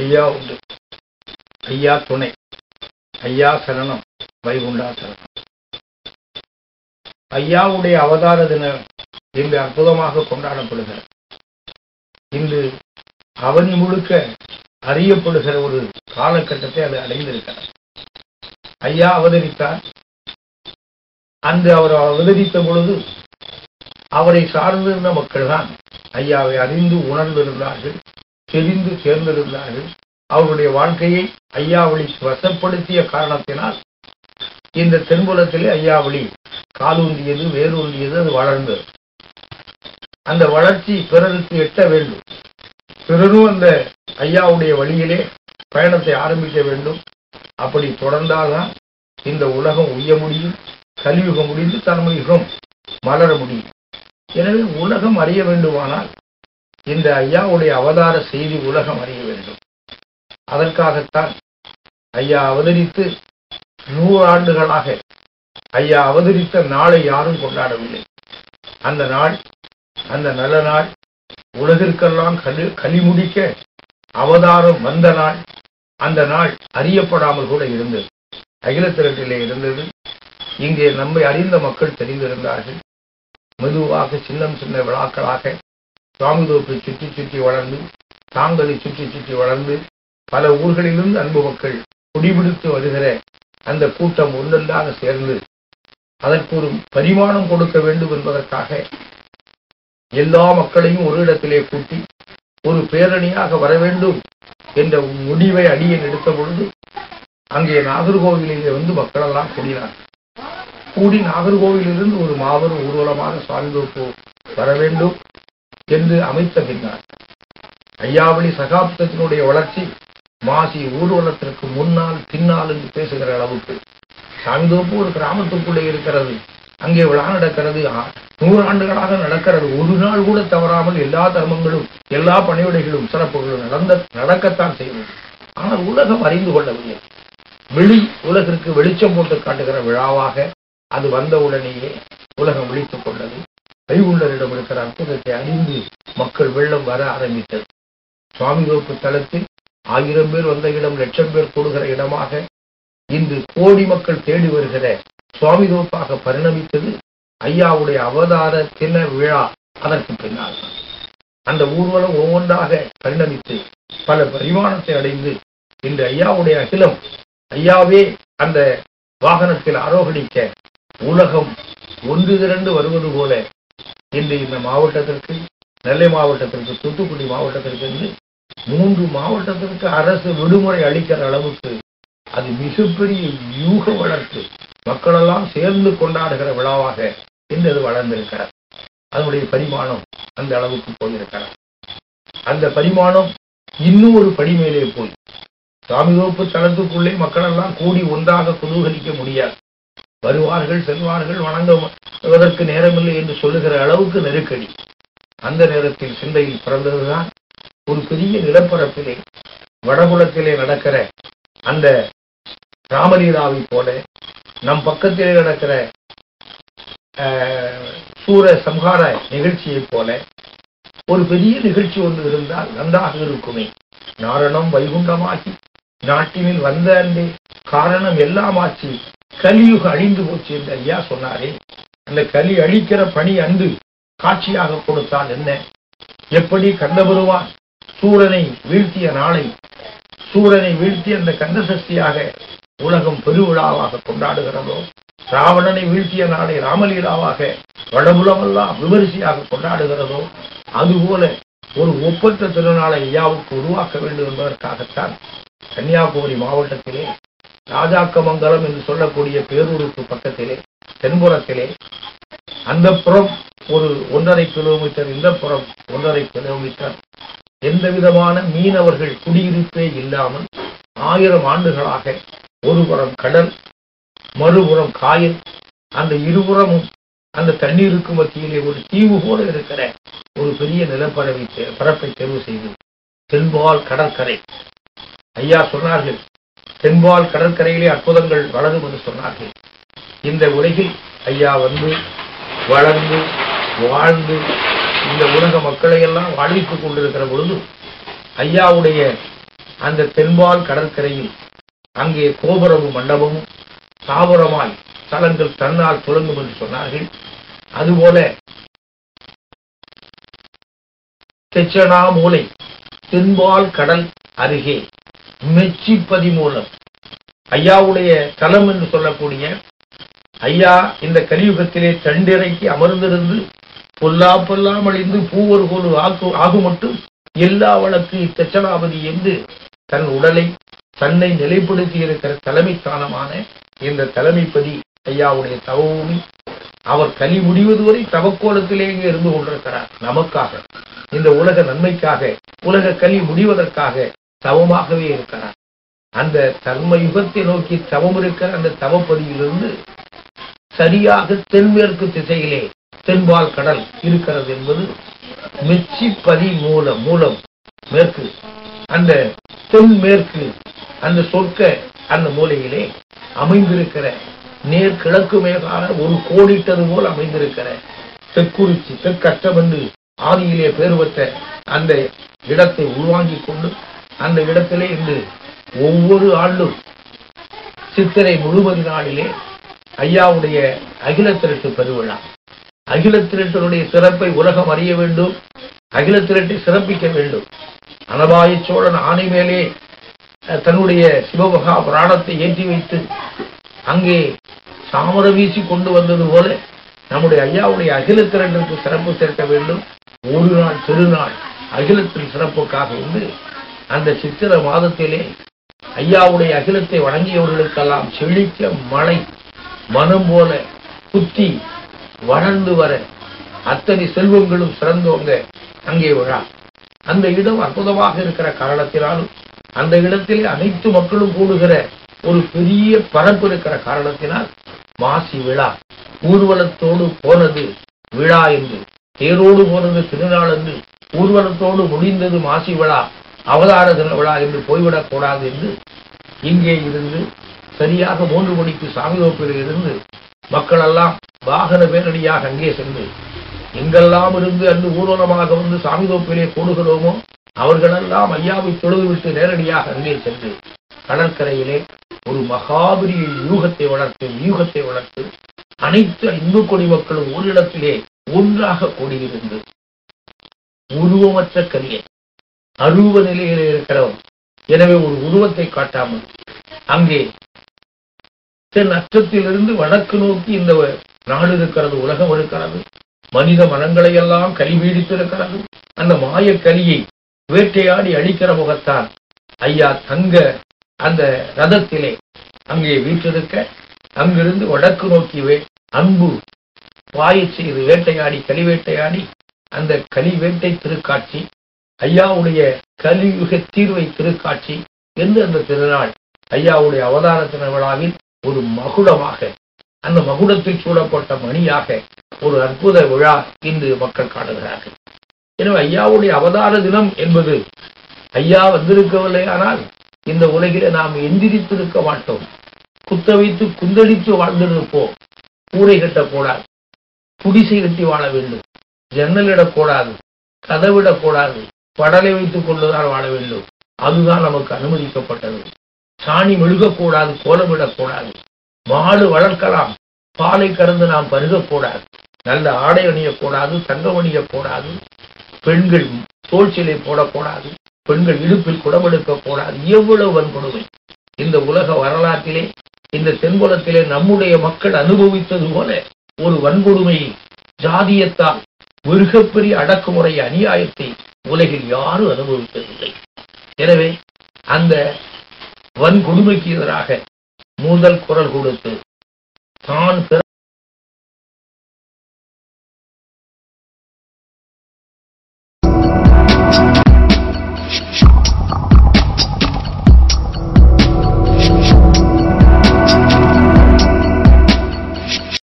ஐயா உண்டு, ஐயா துணை, ஐயா சரணம், வைகுண்டா சரணம். ஐயாவுடைய அவதார தினம் இன்று அற்புதமாக கொண்டாடப்படுகிறது. இன்று அவனி முழுக்க அறியப்படுகிற ஒரு காலகட்டத்தை அது அடைந்திருக்கிறது. ஐயா அவதரித்தார். அன்று அவர் அவதரித்த பொழுது அவரை சார்ந்திருந்த மக்கள் தான் ஐயாவை அறிந்து உணர்ந்திருந்தார்கள், தெரிந்து சேர்ந்திருந்தார்கள். அவருடைய வாழ்க்கையை ஐயாவளிக்கு வசப்படுத்திய காரணத்தினால் இந்த தென்புலத்திலே ஐயாவளி காலூன்றியது, வேரூன்றியது, அது வளர்ந்தது. அந்த வளர்ச்சி பிறருக்கு எட்ட வேண்டும். பிறரும் அந்த ஐயாவுடைய வழியிலே பயணத்தை ஆரம்பிக்க வேண்டும். அப்படி தொடர்ந்தால்தான் இந்த உலகம் உய்ய முடியும், கலியுகம் முடிந்து தன்மயுகம் மலர முடியும். எனவே உலகம் அறிய வேண்டுமானால் இந்த ஐயாவுடைய அவதார செய்தி உலகம் அறிய வேண்டும். அதற்காகத்தான் ஐயா அவதரித்து 100 ஆண்டுகளாக ஐயா அவதரித்த நாளை யாரும் கொண்டாடவில்லை. அந்த நாள், அந்த நல்ல நாள், உலகிற்கெல்லாம் கலிமுடிக்க அவதாரம் வந்த நாள். அந்த நாள் அறியப்படாமல் கூட இருந்தது, அகிலத்திரட்டிலே இருந்தது. இங்கே நம்மை அறிந்த மக்கள் தெரிந்திருந்தார்கள். மெதுவாக சின்னம் சின்ன விழாக்களாக சுவாமிதோப்பை சுற்றி சுற்றி வளர்ந்து, தாங்களை சுற்றி சுற்றி வளர்ந்து, பல ஊர்களிலிருந்து அன்பு மக்கள் குடிபிடித்து வருகிற அந்த கூட்டம் ஒன்றொன்றாக சேர்ந்து அதற்கு ஒரு பரிமாணம் கொடுக்க வேண்டும் என்பதற்காக எல்லா மக்களையும் ஒரு இடத்திலே கூட்டி ஒரு பேரணியாக வர வேண்டும் என்ற முடிவை அடியேன் எடுத்த பொழுது அங்கே நாகர்கோவிலிலே வந்து மக்களெல்லாம் கூடினார். கூடி நாகர்கோவிலிருந்து ஒரு மாபெரும் ஊர்வலமாக சுவாமிதோப்பு வர வேண்டும் என்று அமைத்த பின்னர் ஐயாவளி சகாப்தத்தினுடைய வளர்ச்சி மாசி ஊர்வலத்திற்கு முன்னால் பின்னால் என்று பேசுகிற அளவுக்கு சுவாமிதோப்பு ஒரு கிராமத்துக்குள்ளே இருக்கிறது. அங்கே விழா நடக்கிறது, 100 ஆண்டுகளாக நடக்கிறது. ஒரு நாள் கூட தவறாமல் எல்லா தர்மங்களும் எல்லா பணிவிடைகளும் சிறப்புகளும் நடக்கத்தான் செய்வது. ஆனால் உலகம் அறிந்து கொள்ளவில்லை. உலகிற்கு வெளிச்சம் போட்டு காட்டுகிற விழாவாக அது வந்தவுடனேயே உலகம் விழித்துக் கொண்டது. வைகுண்டரிடம் இருக்கிற அற்புதத்தை அறிந்து மக்கள் வெள்ளம் வர ஆரம்பித்தது. சுவாமிதோப்பு தலத்தில் 1000 பேர் வந்த இடம் 1,00,000 பேர் கூடுகிற இடமாக இன்று கோடி மக்கள் தேடி வருகிற சுவாமிதோப்பாக பரிணமித்தது ஐயாவுடைய அவதார தின விழா. அதற்கு பின்னால் அந்த ஊர்வலம் ஒவ்வொன்றாக பரிணமித்து பல பரிமாணத்தை அடைந்து இன்று ஐயாவுடைய அகிலம் ஐயாவே அந்த வாகனத்தில் ஆரோகணிக்க உலகம் ஒன்று திரண்டு வருவது போல இன்று இந்த மாவட்டத்திற்கு, நெல்லை மாவட்டத்திற்கு, தூத்துக்குடி மாவட்டத்திற்கு என்று 3 மாவட்டத்திற்கு அரசு விடுமுறை அளிக்கிற அளவுக்கு அது மிகப்பெரிய யூக வளர்த்து மக்களெல்லாம் சேர்ந்து கொண்டாடுகிற விழாவாக இன்று அது வளர்ந்திருக்கிறார். அதனுடைய பரிமாணம் அந்த அளவுக்கு போயிருக்கிறார். அந்த பரிமாணம் இன்னும் ஒரு படி மேலே போய் சுவாமிதோப்பு தளத்துக்குள்ளே மக்களெல்லாம் கூடி ஒன்றாக குதூகலிக்க முடியாது. வருவார்கள், செல்வார்கள், வணங்குவதற்கு நேரமில்லை என்று சொல்லுகிற அளவுக்கு நெருக்கடி. அந்த நேரத்தில் சிந்தையில் பிறந்ததுதான் ஒரு பெரிய நிலப்பரப்பிலே வடகுலத்திலே நடக்கிற அந்த ராமலீலாவை போல, நம் பக்கத்திலே நடக்கிற சூர சம்ஹார நிகழ்ச்சியை போல ஒரு பெரிய நிகழ்ச்சி ஒன்று இருந்தால் நன்றாக இருக்குமே. நாரணம் வைகுண்டமாகி நாட்டினில் வந்த அன்றே காரணம் எல்லாமாச்சு, கலியுக அழிந்து போச்சு என்று ஐயா சொன்னாரே. அந்த கலி அழிக்கிற பணி அன்று காட்சியாக கொடுத்தால் என்ன? எப்படி கந்தபெருமான் சூரனை வீழ்த்திய நாளை, சூரனை வீழ்த்திய அந்த கந்தசஷ்டியாக உலகம் பெருவிழாவாக கொண்டாடுகிறதோ, ராவணனை வீழ்த்திய நாளை ராமலீலாவாக வடபுலமெல்லாம் விமரிசையாக கொண்டாடுகிறதோ, அதுபோல ஒரு ஒப்பற்ற திருநாளை ஐயாவுக்கு உருவாக்க வேண்டும் என்பதற்காகத்தான் கன்னியாகுமரி மாவட்டத்திலே ராஜாக்கமங்கலம் என்று சொல்லக்கூடிய பேரூருக்கு பக்கத்திலே தென்புறத்திலே அந்த புறம் ஒரு 1.5 கிலோமீட்டர், இந்த புறம் 1.5 கிலோமீட்டர், எந்த விதமான மீனவர்கள் குடியிருப்பே இல்லாமல் 1000 ஆண்டுகளாக ஒரு புறம் கடல், மறுபுறம் காயல், அந்த இருபுறமும் அந்த தண்ணீருக்கு மத்தியிலே ஒரு தீவு போல இருக்கிற ஒரு பெரிய பரப்பை தேர்வு செய்து தென்பால் கடற்கரை. ஐயா சொன்னார்கள், தென்பால் கடற்கரையிலே அற்புதங்கள் வளரும் என்று சொன்னார்கள். இந்த உலகில் ஐயா வந்து வளர்ந்து வாழ்ந்து இந்த உலக மக்களையெல்லாம் வாழ்வித்துக் கொண்டிருக்கிற பொழுது ஐயாவுடைய அந்த தென்பால் கடற்கரையில் அங்கே கோபுரமும் மண்டபமும் தாவரமாய் தலங்கள் தன்னால் துலங்கும் என்று சொன்னார்கள். அதுபோல தெச்சனா மூலை தென்பால் கடல் அருகே மெச்சிப்பதி மூலம் ஐயாவுடைய தலம் என்று சொல்லக்கூடிய ஐயா இந்த கலியுகத்திலே தண்டிறைக்கு அமர்ந்திருந்து பொல்லாம் அழிந்து பூவொரு கோடு ஆகும் மட்டும் எல்லா வழக்கு தெச்சனாபதி என்று தன் உடலை தன்னை நிலைப்படுத்தி இருக்கிற தலைமை ஸ்தானமான இந்த தலைமைப்பதி ஐயாவுடைய தவபூமி. அவர் கலி முடிவது வரை தவக்கோலத்திலேயே இருந்து கொண்டிருக்கிறார். நமக்காக, இந்த உலக நன்மைக்காக, உலக கலி முடிவதற்காக தவமாகவே இருக்கிறார். அந்த தர்ம யுகத்தை நோக்கி தவம் இருக்கிற அந்த தவப்பதியிலிருந்து சரியாக தென்மேற்கு திசையிலே தென்பால் கடல் இருக்கிறது என்பது மெச்சிப்பதி மூலம் மேற்கு, அந்த தென்மேற்கு அந்த சொற்க அந்த மூலையிலே அமைந்திருக்கிற நேர்கிழக்கு மேலான ஒரு கோடிட்டது போல் அமைந்திருக்கிற தெற்குறிச்சி தெற்கட்டம் என்று ஆதியிலே பேர் பெற்ற அந்த இடத்தை உள்வாங்கிக் கொண்டு அந்த இடத்திலே இன்று ஒவ்வொரு ஆண்டும் சித்திரை முழுவதி நாளிலே ஐயாவுடைய அகில திரட்டு பெருவிழா. அகில திரட்டினுடைய சிறப்பை உலகம் அறிய வேண்டும், அகில திரட்டை சிறப்பிக்க வேண்டும். அனபாய சோழன் ஆணை மேலே தன்னுடைய சிவமகா புராணத்தை ஏற்றி வைத்து அங்கே சாமர வீசி கொண்டு வந்தது போல நம்முடைய ஐயாவுடைய அகில திரட்டிற்கு சிறப்பு சேர்க்க வேண்டும். ஒரு நாள் திருநாள் அகிலத்தின் சிறப்புக்காக வந்து அந்த சித்திர மாதத்திலே ஐயாவுடைய அகிலத்தை வணங்கியவர்களுக்கெல்லாம் செழிக்க மழை மனம் போல குத்தி வளர்ந்து வர அத்தனை செல்வங்களும் சிறந்தோங்க அங்கே விழா. அந்த இடம் அற்புதமாக இருக்கிற காரணத்தினாலும் அந்த இடத்திலே அனைத்து மக்களும் கூடுகிற ஒரு பெரிய பரப்பு இருக்கிற காரணத்தினால் மாசி விழா ஊர்வலத்தோடு போனது விழா என்று, தேரோடு போனது திருநாள் என்று, ஊர்வலத்தோடு முடிந்தது மாசி விழா அவதார தின விழா என்று போய்விடக் கூடாது என்று இங்கே இருந்து சரியாக 3 மணிக்கு சாமி தோப்பில் இருந்து மக்களெல்லாம் வாகன பேரடியாக அங்கே சென்று எங்கெல்லாம் இருந்து அன்று ஊர்வலமாக வந்து சாமி தோப்பிலே கூடுகிறோமோ அவர்களெல்லாம் ஐயாவை தொழுதுவிட்டு நேரடியாக அங்கே சென்று கடற்கரையிலே ஒரு மகாபரிய யூகத்தை வளர்த்து அனைத்து இந்து கொடி மக்களும் ஒரு இடத்திலே ஒன்றாக கூடியிருந்து உருவமற்ற கலியை அருவ நிலையிலே இருக்கிறவன். எனவே ஒரு உருவத்தை காட்டாமல் அங்கே தென் அச்சத்திலிருந்து வடக்கு நோக்கி இந்த நாடு இருக்கிறது, உலகம் இருக்கிறது, மனித மனங்களை எல்லாம் கலி வீடித்திருக்கிறது. அந்த மாய கலியை வேட்டையாடி அழிக்கிற முகத்தான் ஐயா தங்க அந்த ரதத்திலே அங்கே வீற்றிருக்க அங்கிருந்து வடக்கு நோக்கி அன்பு வாய செய்து வேட்டையாடி கலி வேட்டையாடி அந்த கலி வேட்டை திருக்காட்சி ஐயாவுடைய கலியுக தீர்வை திருக்காட்சி என்று அந்த திருநாள் ஐயாவுடைய அவதார திருவிழாவில் ஒரு மகுடமாக, அந்த மகுடத்தில் சூடப்பட்ட மணியாக ஒரு அற்புத விழா இன்று மக்கள் காணுகிறார்கள். எனவே ஐயாவுடைய அவதார தினம் என்பது ஐயா வந்திருக்கவில்லை ஆனால் இந்த உலகிலே நாம் எந்திரித்திருக்க மாட்டோம். குத்த வைத்து குந்தடித்து வாழ்ந்திருப்போம். கூரை கட்டக்கூடாது, குடிசை கட்டி வாழ வேண்டும், ஜன்னலிடக்கூடாது, கதவிடக்கூடாது, படலை வைத்துக் கொண்டுதான் வாழ வேண்டும். அதுதான் நமக்கு அனுமதிக்கப்பட்டது. சாணி மெழுகக்கூடாது, கோலமிடக்கூடாது, மாடு வளர்க்கலாம், பாலை கறந்து நாம் பருகக்கூடாது, நல்ல ஆடை அணியக்கூடாது, தங்கம் அணியக்கூடாது, பெண்கள் தோல் சிலை போடக்கூடாது, பெண்கள் இடுப்பில் குடமெடுக்கக்கூடாது. எவ்வளவு வன்கொடுமை! இந்த உலக வரலாற்றிலே இந்த தென்புலத்திலே நம்முடைய மக்கள் அனுபவித்தது போல ஒரு வன்கொடுமையை, ஜாதியத்தால் மிகப்பெரிய அடக்குமுறை அநியாயத்தை உலகில் யாரும் அனுபவித்ததில்லை. எனவே அந்த வன்கொடுமைக்கு எதிராக முதல் குரல் கொடுத்து தான்